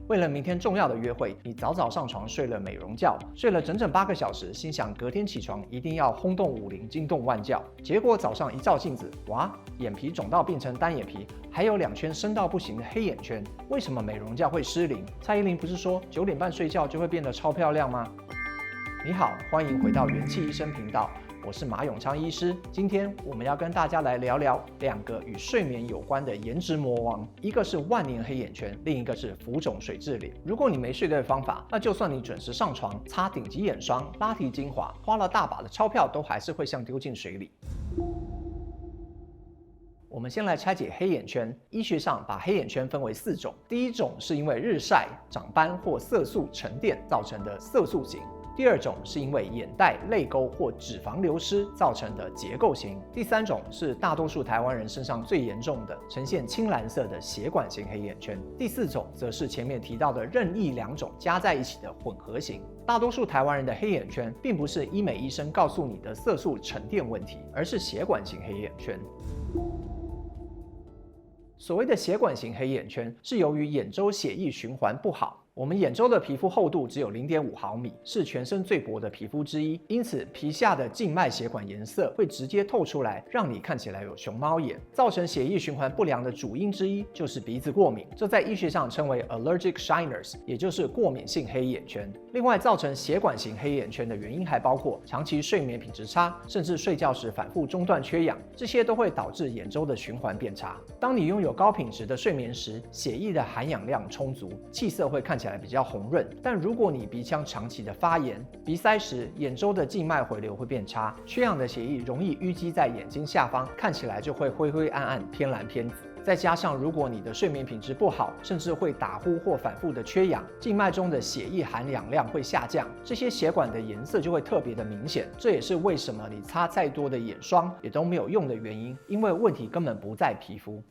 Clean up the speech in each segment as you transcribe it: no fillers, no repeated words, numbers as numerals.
为了明天重要的约会，你早早上床睡了美容觉，睡了整整8个小时，心想隔天起床一定要轰动武林，惊动万教。结果早上一照镜子，哇，眼皮肿到变成单眼皮，还有2圈深到不行的黑眼圈。为什么美容觉会失灵？蔡依林不是说9点半睡觉就会变得超漂亮吗？你好，欢迎回到元气医生频道。我是马永昌医师，今天我们要跟大家来聊聊2个与睡眠有关的颜值魔王，一个是万年黑眼圈，另一个是浮肿水蛭脸。如果你没睡对方法，那就算你准时上床，擦顶级眼霜、拉提精华，花了大把的钞票，都还是会像丢进水里。我们先来拆解黑眼圈。医学上把黑眼圈分为4种，第一种是因为日晒、长斑或色素沉淀造成的色素型。第2种是因为眼袋、泪沟或脂肪流失造成的结构型，第3种是大多数台湾人身上最严重的，呈现青蓝色的血管型黑眼圈，第4种则是前面提到的任意2种加在一起的混合型。大多数台湾人的黑眼圈并不是医美医生告诉你的色素沉淀问题，而是血管型黑眼圈。所谓的血管型黑眼圈是由于眼周血液循环不好。我们眼周的皮肤厚度只有 0.5 毫米，是全身最薄的皮肤之一，因此皮下的静脉血管颜色会直接透出来，让你看起来有熊猫眼。造成血液循环不良的主因之一就是鼻子过敏，这在医学上称为 allergic shyness， 也就是过敏性黑眼圈。另外，造成血管型黑眼圈的原因还包括长期睡眠品质差，甚至睡觉时反复中断缺氧，这些都会导致眼周的循环变差。当你拥有高品质的睡眠时，血液的含氧量充足，气色会看起来比较红润。但如果你鼻腔长期的发炎、鼻塞时，眼周的静脉回流会变差，缺氧的血液容易淤积在眼睛下方，看起来就会灰灰暗暗、偏蓝偏紫。再加上如果你的睡眠品质不好，甚至会打呼或反复的缺氧，静脉中的血液含氧量会下降，这些血管的颜色就会特别的明显。这也是为什么你擦再多的眼霜也都没有用的原因，因为问题根本不在皮肤。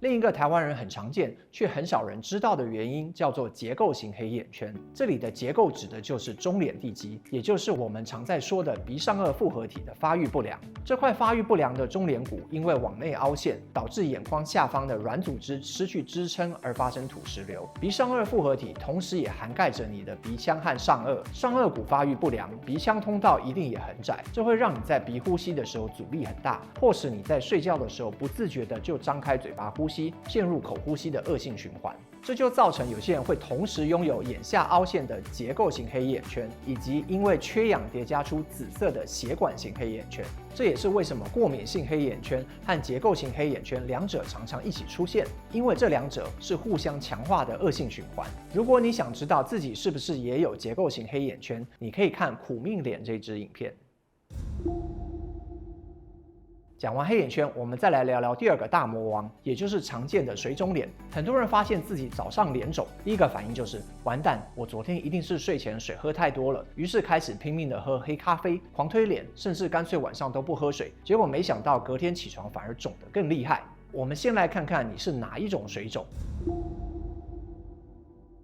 另一个台湾人很常见却很少人知道的原因叫做结构型黑眼圈。这里的结构指的就是中脸地基，也就是我们常在说的鼻上颚复合体的发育不良。这块发育不良的中脸骨因为往内凹陷，导致眼眶下方的软组织失去支撑而发生土石流。鼻上颚复合体同时也涵盖着你的鼻腔和上颚，上颚骨发育不良，鼻腔通道一定也很窄，这会让你在鼻呼吸的时候阻力很大，或是你在睡觉的时候不自觉的就张开嘴巴呼吸，陷入口呼吸的恶性循环。这就造成有些人会同时拥有眼下凹陷的结构型黑眼圈，以及因为缺氧叠加出紫色的血管型黑眼圈。这也是为什么过敏性黑眼圈和结构型黑眼圈2者常常一起出现，因为这2者是互相强化的恶性循环。如果你想知道自己是不是也有结构型黑眼圈，你可以看苦命脸这支影片。讲完黑眼圈，我们再来聊聊第2个大魔王，也就是常见的水肿脸。很多人发现自己早上脸肿，第一个反应就是完蛋，我昨天一定是睡前水喝太多了，于是开始拼命的喝黑咖啡，狂推脸，甚至干脆晚上都不喝水。结果没想到隔天起床反而肿得更厉害。我们先来看看你是哪一种水肿。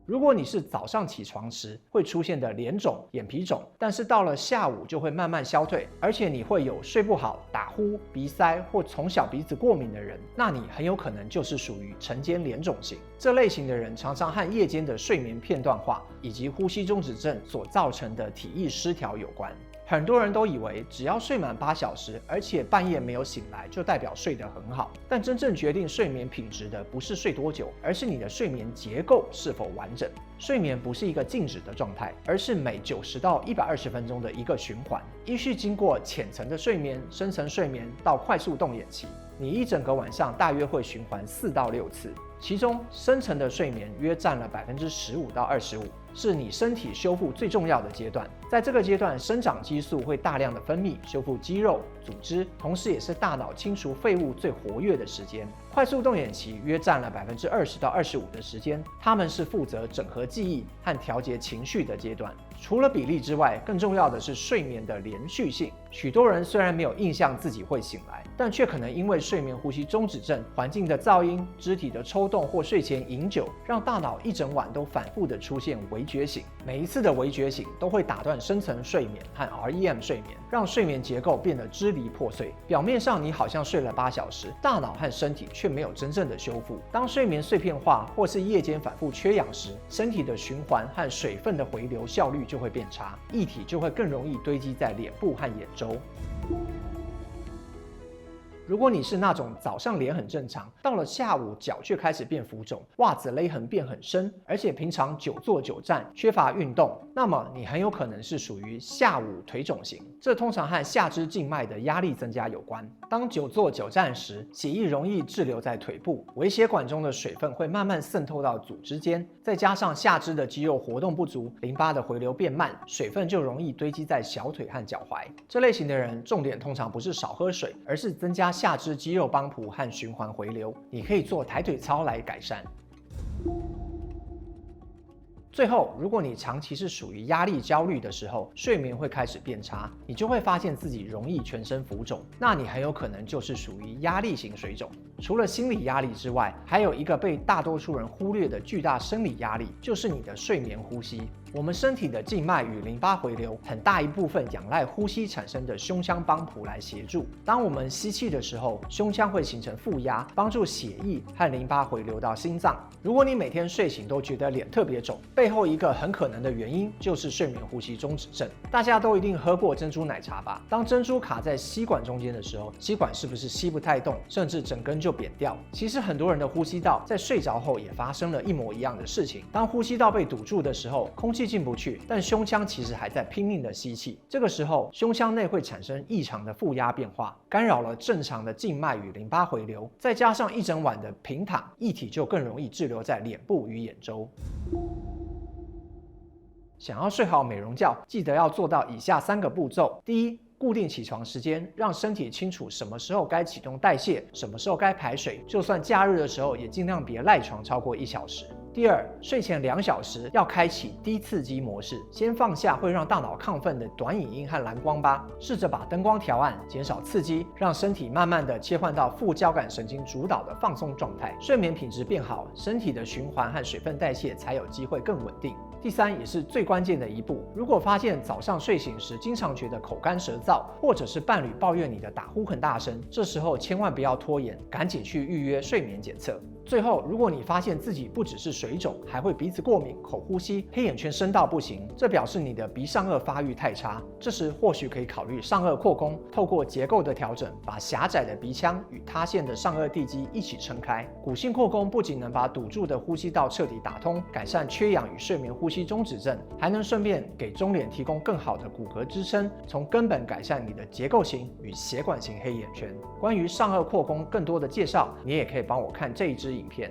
如果你是早上起床时会出现的脸肿、眼皮肿，但是到了下午就会慢慢消退，而且你会有睡不好、打呼、鼻塞或从小鼻子过敏的人，那你很有可能就是属于晨间脸肿型。这类型的人常常和夜间的睡眠片段化以及呼吸中止症所造成的体液失调有关。很多人都以为只要睡满8小时，而且半夜没有醒来，就代表睡得很好。但真正决定睡眠品质的不是睡多久，而是你的睡眠结构是否完整。睡眠不是一个静止的状态，而是每90到120分钟的一个循环，依序经过浅层的睡眠、深层睡眠到快速动眼期。你一整个晚上大约会循环4到6次，其中深层的睡眠约占了15%到25%，是你身体修复最重要的阶段。在这个阶段，生长激素会大量的分泌，修复肌肉、组织，同时也是大脑清除废物最活跃的时间。快速动眼期约占了20%到25%的时间，它们是负责整合记忆和调节情绪的阶段。除了比例之外，更重要的是睡眠的连续性。许多人虽然没有印象自己会醒来，但却可能因为睡眠呼吸中止症、环境的噪音、肢体的抽动或睡前饮酒，让大脑一整晚都反复的出现微觉醒。每一次的微觉醒都会打断深层睡眠和 REM 睡眠，让睡眠结构变得支离破碎。表面上你好像睡了8小时，大脑和身体却没有真正的修复。当睡眠碎片化或是夜间反复缺氧时，身体的循环和水分的回流效率就会变差，液体就会更容易堆积在脸部和眼周。如果你是那种早上脸很正常，到了下午脚却开始变浮肿，袜子勒痕变很深，而且平常久坐久站，缺乏运动，那么你很有可能是属于下午腿肿型。这通常和下肢静脉的压力增加有关。当久坐久站时，血液容易滞留在腿部，微血管中的水分会慢慢渗透到组织间，再加上下肢的肌肉活动不足，淋巴的回流变慢，水分就容易堆积在小腿和脚踝。这类型的人，重点通常不是少喝水，而是增加下肢肌肉帮浦和循环回流。你可以做抬腿操来改善。最后，如果你长期是属于压力焦虑的时候，睡眠会开始变差，你就会发现自己容易全身浮肿，那你很有可能就是属于压力型水肿。除了心理压力之外，还有一个被大多数人忽略的巨大生理压力，就是你的睡眠呼吸。我们身体的静脉与淋巴回流，很大一部分仰赖呼吸产生的胸腔帮浦来协助。当我们吸气的时候，胸腔会形成负压，帮助血液和淋巴回流到心脏。如果你每天睡醒都觉得脸特别肿，背后一个很可能的原因就是睡眠呼吸中止症。大家都一定喝过珍珠奶茶吧？当珍珠卡在吸管中间的时候，吸管是不是吸不太动，甚至整根就扁掉？其实很多人的呼吸道在睡着后也发生了一模一样的事情。当呼吸道被堵住的时候，空气进不去，但胸腔其实还在拼命的吸气。这个时候，胸腔内会产生异常的负压变化，干扰了正常的静脉与淋巴回流。再加上一整晚的平躺，液体就更容易滞留在脸部与眼周。想要睡好美容觉，记得要做到以下3个步骤。第一，固定起床时间，让身体清楚什么时候该启动代谢，什么时候该排水。就算假日的时候，也尽量别赖床超过1小时。第二，睡前2小时要开启低刺激模式，先放下会让大脑亢奋的短影音和蓝光吧，试着把灯光调暗，减少刺激，让身体慢慢的切换到副交感神经主导的放松状态，睡眠品质变好，身体的循环和水分代谢才有机会更稳定。第三，也是最关键的一步，如果发现早上睡醒时经常觉得口干舌燥，或者是伴侣抱怨你的打呼很大声，这时候千万不要拖延，赶紧去预约睡眠检测。最后，如果你发现自己不只是水肿，还会鼻子过敏、口呼吸、黑眼圈深到不行，这表示你的鼻上颚发育太差。这时或许可以考虑上颚扩弓，透过结构的调整，把狭窄的鼻腔与塌陷的上颚地基一起撑开。骨性扩弓不仅能把堵住的呼吸道彻底打通，改善缺氧与睡眠呼吸中止症，还能顺便给中脸提供更好的骨骼支撑，从根本改善你的结构型与血管型黑眼圈。关于上颚扩弓更多的介绍，你也可以帮我看这一支影片。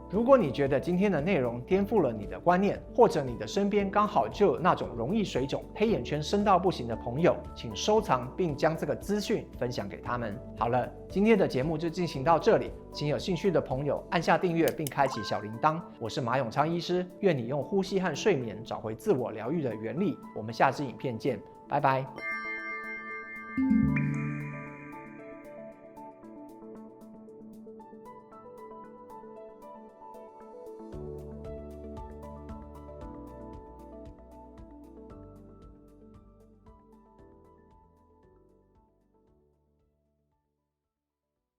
如果你觉得今天的内容颠覆了你的观念，或者你的身边刚好就有那种容易水肿、黑眼圈深到不行的朋友，请收藏并将这个资讯分享给他们。好了，今天的节目就进行到这里，请有兴趣的朋友按下订阅并开启小铃铛。我是马永昌医师，愿你用呼吸和睡眠找回自我疗愈的原力。我们下支影片见，拜拜。